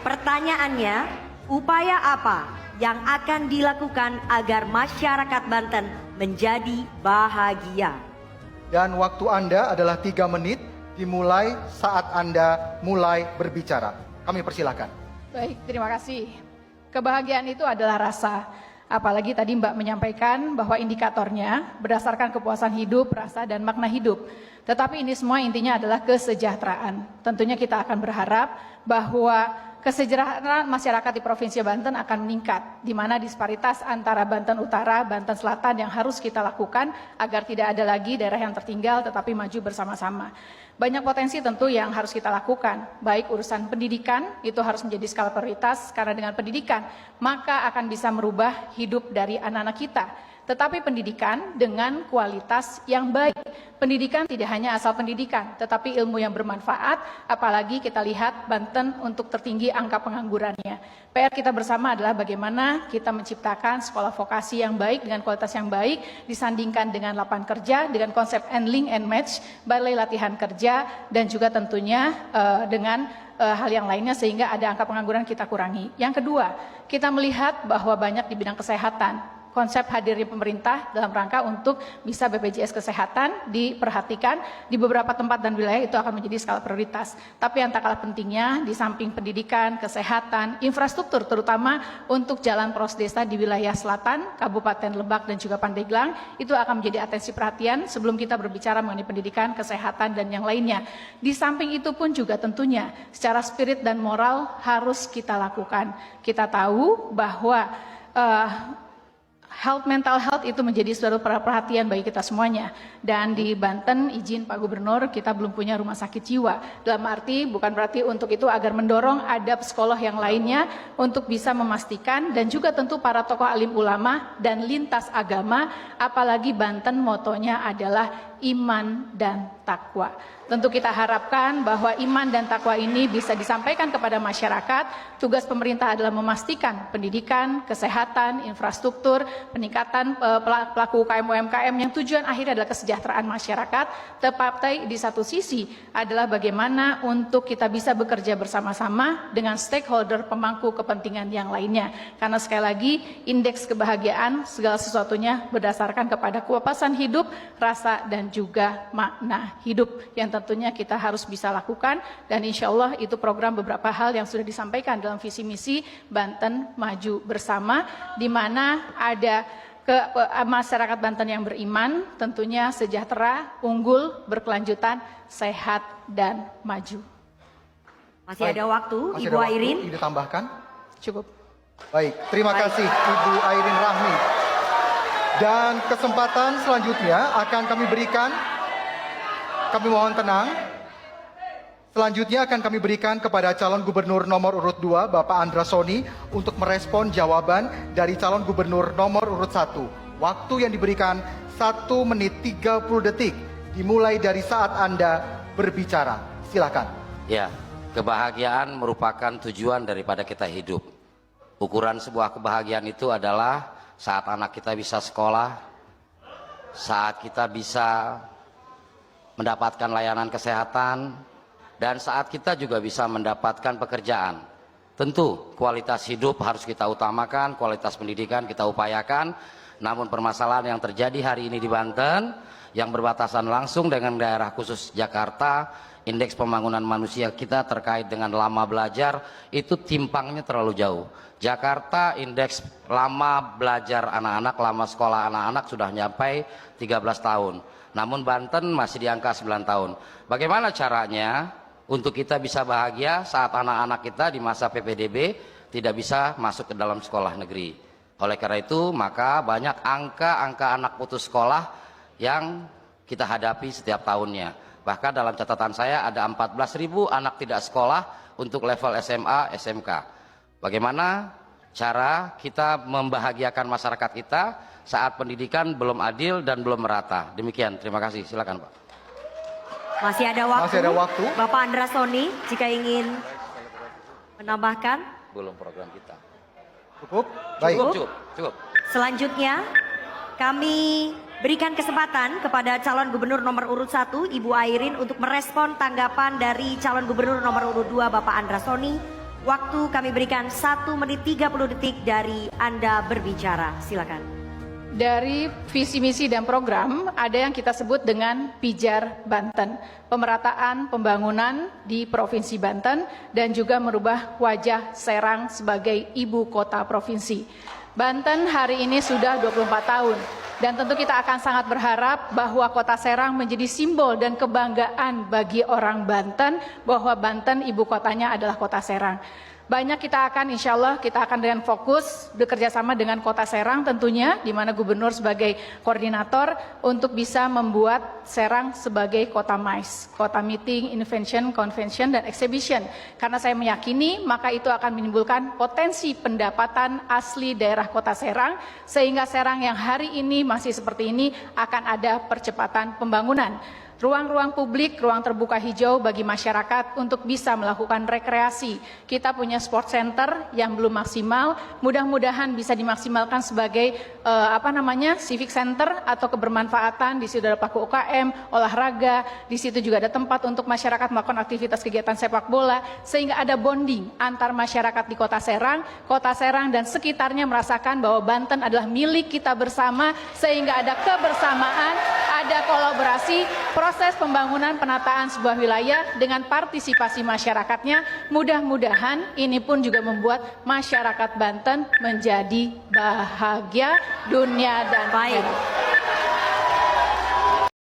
pertanyaannya, upaya apa yang akan dilakukan agar masyarakat Banten menjadi bahagia? Dan waktu Anda adalah 3 menit dimulai saat Anda mulai berbicara. Kami persilakan. Baik, terima kasih. Kebahagiaan itu adalah rasa. Apalagi tadi Mbak menyampaikan bahwa indikatornya berdasarkan kepuasan hidup, rasa, dan makna hidup. Tetapi ini semua intinya adalah kesejahteraan. Tentunya kita akan berharap bahwa kesejahteraan masyarakat di Provinsi Banten akan meningkat, di mana disparitas antara Banten Utara, Banten Selatan yang harus kita lakukan agar tidak ada lagi daerah yang tertinggal tetapi maju bersama-sama. Banyak potensi tentu yang harus kita lakukan, baik urusan pendidikan itu harus menjadi skala prioritas karena dengan pendidikan maka akan bisa merubah hidup dari anak-anak kita. Tetapi pendidikan dengan kualitas yang baik. Pendidikan tidak hanya asal pendidikan, tetapi ilmu yang bermanfaat, apalagi kita lihat Banten untuk tertinggi angka penganggurannya. PR kita bersama adalah bagaimana kita menciptakan sekolah vokasi yang baik dengan kualitas yang baik, disandingkan dengan lapangan kerja, dengan konsep handling and match, balai latihan kerja, dan juga tentunya dengan hal yang lainnya sehingga ada angka pengangguran kita kurangi. Yang kedua, kita melihat bahwa banyak di bidang kesehatan. Konsep hadirnya pemerintah dalam rangka untuk bisa BPJS Kesehatan diperhatikan di beberapa tempat dan wilayah itu akan menjadi skala prioritas. Tapi yang tak kalah pentingnya di samping pendidikan, kesehatan, infrastruktur terutama untuk jalan poros desa di wilayah selatan, Kabupaten Lebak dan juga Pandeglang itu akan menjadi atensi perhatian sebelum kita berbicara mengenai pendidikan, kesehatan dan yang lainnya. Di samping itu pun juga tentunya secara spirit dan moral harus kita lakukan. Kita tahu bahwa mental health itu menjadi suatu perhatian bagi kita semuanya. Dan di Banten, izin Pak Gubernur, kita belum punya rumah sakit jiwa. Dalam arti, bukan berarti untuk itu agar mendorong ada psikolog yang lainnya untuk bisa memastikan, dan juga tentu para tokoh alim ulama dan lintas agama, apalagi Banten motonya adalah iman dan takwa. Tentu kita harapkan bahwa iman dan takwa ini bisa disampaikan kepada masyarakat. Tugas pemerintah adalah memastikan pendidikan, kesehatan, infrastruktur, peningkatan pelaku UKM-UMKM yang tujuan akhir adalah kesejahteraan masyarakat. Tetapi di satu sisi adalah bagaimana untuk kita bisa bekerja bersama-sama dengan stakeholder pemangku kepentingan yang lainnya. Karena sekali lagi indeks kebahagiaan segala sesuatunya berdasarkan kepada kepuasan hidup, rasa dan juga makna hidup yang tentunya kita harus bisa lakukan, dan insya Allah itu program beberapa hal yang sudah disampaikan dalam visi misi Banten Maju Bersama, di mana ada masyarakat Banten yang beriman, tentunya sejahtera, unggul, berkelanjutan, sehat dan maju. Masih ada waktu, Ibu Airin. Ini ditambahkan? Cukup. Baik, terima kasih Ibu Airin Rahmi. Dan kesempatan selanjutnya akan kami berikan, kami mohon tenang. Selanjutnya akan kami berikan kepada calon gubernur nomor urut 2, Bapak Andra Soni, untuk merespon jawaban dari calon gubernur nomor urut 1. Waktu yang diberikan 1 menit 30 detik, dimulai dari saat Anda berbicara. Silakan. Ya, kebahagiaan merupakan tujuan daripada kita hidup. Ukuran sebuah kebahagiaan itu adalah saat anak kita bisa sekolah, saat kita bisa mendapatkan layanan kesehatan, dan saat kita juga bisa mendapatkan pekerjaan. Tentu kualitas hidup harus kita utamakan, kualitas pendidikan kita upayakan. Namun permasalahan yang terjadi hari ini di Banten yang berbatasan langsung dengan daerah khusus Jakarta, indeks pembangunan manusia kita terkait dengan lama belajar itu timpangnya terlalu jauh. Jakarta indeks lama belajar anak-anak, lama sekolah anak-anak sudah nyampe 13 tahun. Namun Banten masih di angka 9 tahun. Bagaimana caranya untuk kita bisa bahagia saat anak-anak kita di masa PPDB tidak bisa masuk ke dalam sekolah negeri? Oleh karena itu maka banyak angka-angka anak putus sekolah yang kita hadapi setiap tahunnya. Bahkan dalam catatan saya ada 14.000 anak tidak sekolah untuk level SMA, SMK. Bagaimana cara kita membahagiakan masyarakat kita saat pendidikan belum adil dan belum merata? Demikian, terima kasih. Silakan Pak. Masih ada waktu. Masih ada waktu. Bapak Andra Soni, jika ingin menambahkan. Belum program kita. Cukup? Baik. Cukup. Selanjutnya kami berikan kesempatan kepada calon gubernur nomor urut 1 Ibu Airin untuk merespon tanggapan dari calon gubernur nomor urut 2 Bapak Andra Soni. Waktu kami berikan 1 menit 30 detik dari Anda berbicara. Silakan. Dari visi misi dan program ada yang kita sebut dengan Pijar Banten, pemerataan pembangunan di Provinsi Banten dan juga merubah wajah Serang sebagai ibu kota provinsi. Banten hari ini sudah 24 tahun dan tentu kita akan sangat berharap bahwa kota Serang menjadi simbol dan kebanggaan bagi orang Banten bahwa Banten ibu kotanya adalah kota Serang. Banyak kita akan, insya Allah kita akan dengan fokus bekerja sama dengan Kota Serang tentunya, di mana Gubernur sebagai koordinator untuk bisa membuat Serang sebagai kota MICE, kota Meeting, Invention, Convention, dan Exhibition. Karena saya meyakini maka itu akan menimbulkan potensi pendapatan asli daerah Kota Serang, sehingga Serang yang hari ini masih seperti ini akan ada percepatan pembangunan. Ruang-ruang publik, ruang terbuka hijau bagi masyarakat untuk bisa melakukan rekreasi. Kita punya sport center yang belum maksimal, mudah-mudahan bisa dimaksimalkan sebagai civic center atau kebermanfaatan. Di situ ada paku UKM, olahraga, di situ juga ada tempat untuk masyarakat melakukan aktivitas kegiatan sepak bola, sehingga ada bonding antar masyarakat di Kota Serang dan sekitarnya merasakan bahwa Banten adalah milik kita bersama, sehingga ada kebersamaan, ada kolaborasi, proses pembangunan penataan sebuah wilayah dengan partisipasi masyarakatnya. Mudah-mudahan ini pun juga membuat masyarakat Banten menjadi bahagia dunia dan akhirat.